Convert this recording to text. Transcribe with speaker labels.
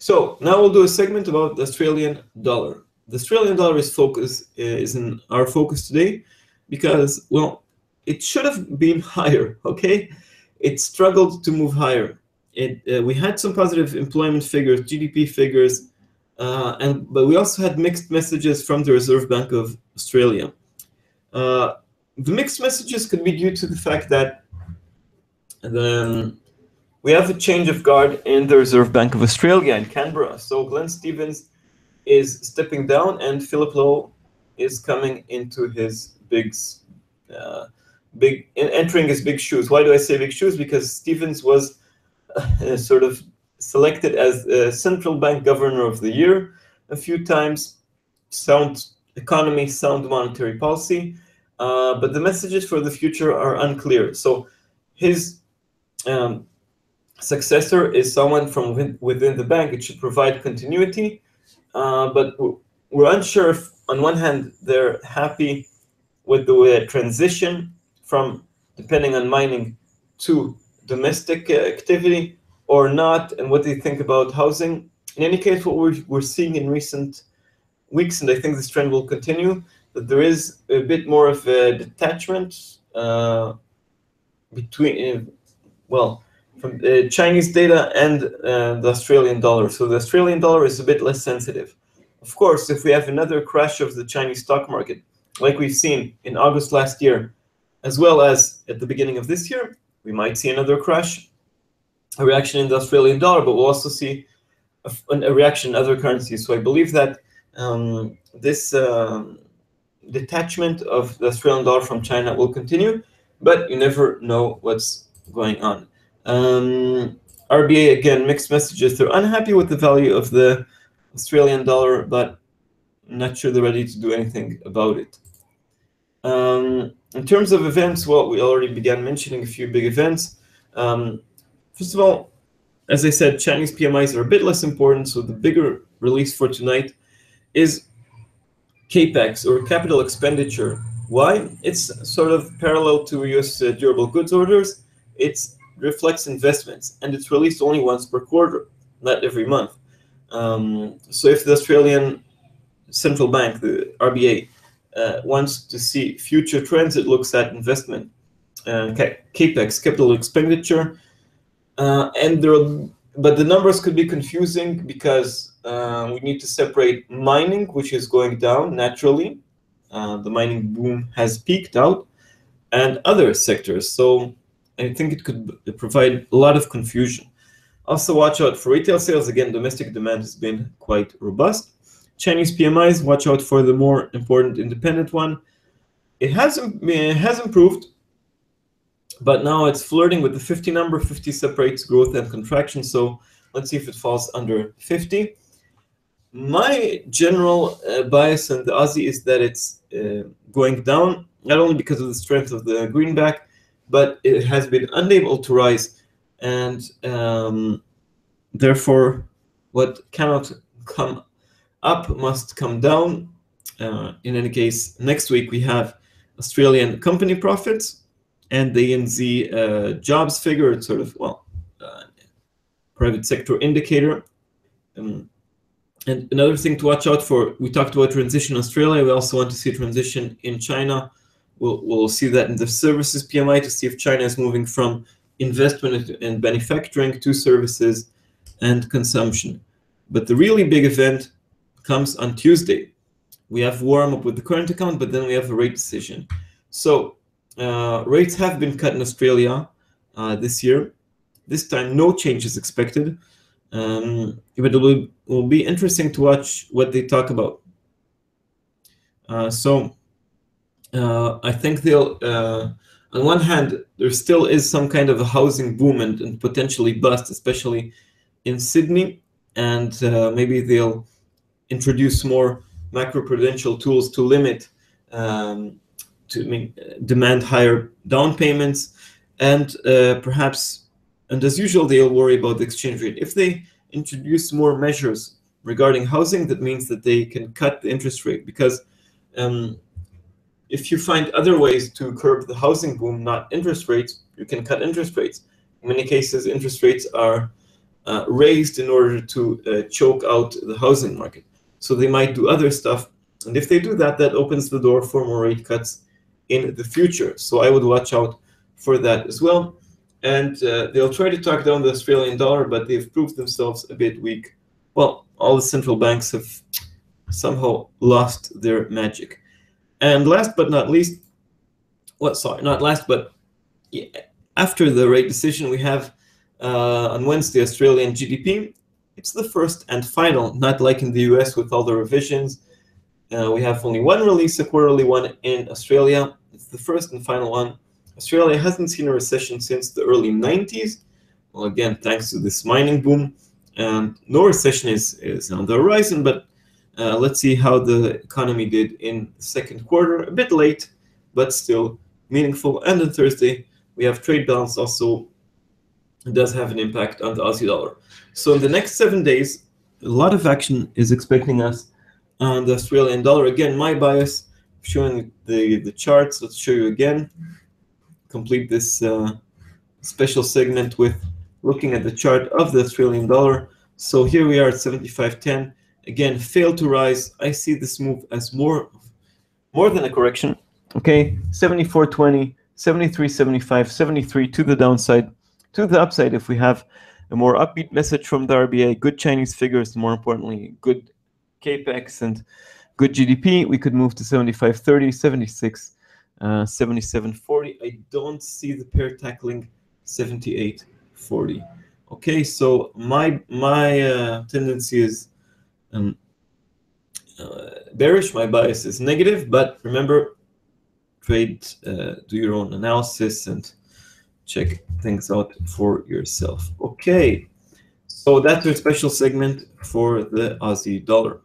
Speaker 1: So now we'll do a segment about the Australian dollar. The Australian dollar is in our focus today because, well, it should have been higher, okay? It struggled to move higher. We had some positive employment figures, GDP figures, but we also had mixed messages from the Reserve Bank of Australia. The mixed messages could be due to the fact that we have a change of guard in the Reserve Bank of Australia in Canberra. So Glenn Stevens is stepping down, and Philip Lowe is coming into his entering his big shoes. Why do I say big shoes? Because Stevens was sort of selected as central bank governor of the year a few times. Sound economy, sound monetary policy, but the messages for the future are unclear. So his successor is someone from within the bank. It should provide continuity, but we're unsure if, on one hand, they're happy with the transition from depending on mining to domestic activity or not, and what they think about housing. In any case, what we're seeing in recent weeks, and I think this trend will continue, that there is a bit more of a detachment between, from Chinese data and the Australian dollar. So the Australian dollar is a bit less sensitive. Of course, if we have another crash of the Chinese stock market, like we've seen in August last year, as well as at the beginning of this year, we might see another crash, a reaction in the Australian dollar, but we'll also see a reaction in other currencies. So I believe that this detachment of the Australian dollar from China will continue, but you never know what's going on. RBA, again, mixed messages. They're unhappy with the value of the Australian dollar, but I'm not sure they're ready to do anything about it. In terms of events, well, we already began mentioning a few big events. First of all, as I said, Chinese PMIs are a bit less important, so the bigger release for tonight is CAPEX, or capital expenditure. Why? It's sort of parallel to US durable goods orders. It reflects investments, and it's released only once per quarter, not every month. So if the Australian Central Bank, the RBA, wants to see future trends, it looks at investment, CAPEX, capital expenditure, but the numbers could be confusing because we need to separate mining, which is going down naturally. The mining boom has peaked out, and other sectors. So I think it could provide a lot of confusion. Also, watch out for retail sales. Again, domestic demand has been quite robust. Chinese PMIs, watch out for the more important independent one. It has improved, but now it's flirting with the 50 number. 50 separates growth and contraction, so let's see if it falls under 50. My general bias on the Aussie is that it's going down, not only because of the strength of the greenback, but it has been unable to rise, and therefore what cannot come up must come down. In any case, next week we have Australian company profits and the ANZ jobs figure. It's sort of, private sector indicator. And another thing to watch out for, we talked about transition in Australia. We also want to see a transition in China. We'll see that in the services PMI to see if China is moving from investment and manufacturing to services and consumption. But the really big event comes on Tuesday. We have warm up with the current account, but then we have a rate decision. So rates have been cut in Australia this year. This time, no change is expected. But it will be interesting to watch what they talk about. I think they'll, on one hand, there still is some kind of a housing boom and potentially bust, especially in Sydney, and maybe they'll introduce more macroprudential tools to limit demand higher down payments, and perhaps, and as usual, they'll worry about the exchange rate. If they introduce more measures regarding housing, that means that they can cut the interest rate, because if you find other ways to curb the housing boom, not interest rates, you can cut interest rates. In many cases, interest rates are raised in order to choke out the housing market. So they might do other stuff. And if they do that, that opens the door for more rate cuts in the future. So I would watch out for that as well. And they'll try to talk down the Australian dollar, but they've proved themselves a bit weak. Well, all the central banks have somehow lost their magic. And last but not least, well, sorry, not last, but after the rate decision, we have on Wednesday Australian GDP. It's the first and final, not like in the US with all the revisions. We have only one release, a quarterly one in Australia. It's the first and final one. Australia hasn't seen a recession since the early 90s. Well, again, thanks to this mining boom. No recession is on the horizon, but let's see how the economy did in the second quarter. A bit late, but still meaningful. And on Thursday, we have trade balance also. It does have an impact on the Aussie dollar. So in the next 7 days, a lot of action is expecting us on the Australian dollar. Again, my bias, showing the charts. Let's show you again. Complete this special segment with looking at the chart of the Australian dollar. So here we are at 75.10. Again, failed to rise. I see this move as more than a correction. Okay, 74.20, 73.75, 73 to the downside. To the upside, if we have a more upbeat message from the RBA, good Chinese figures, more importantly, good capex and good GDP, we could move to 75.30, 76, 77.40. I don't see the pair tackling 78.40. Okay, so my tendency is bearish. My bias is negative, but remember, trade, do your own analysis and check things out for yourself. Okay, so that's our special segment for the Aussie dollar.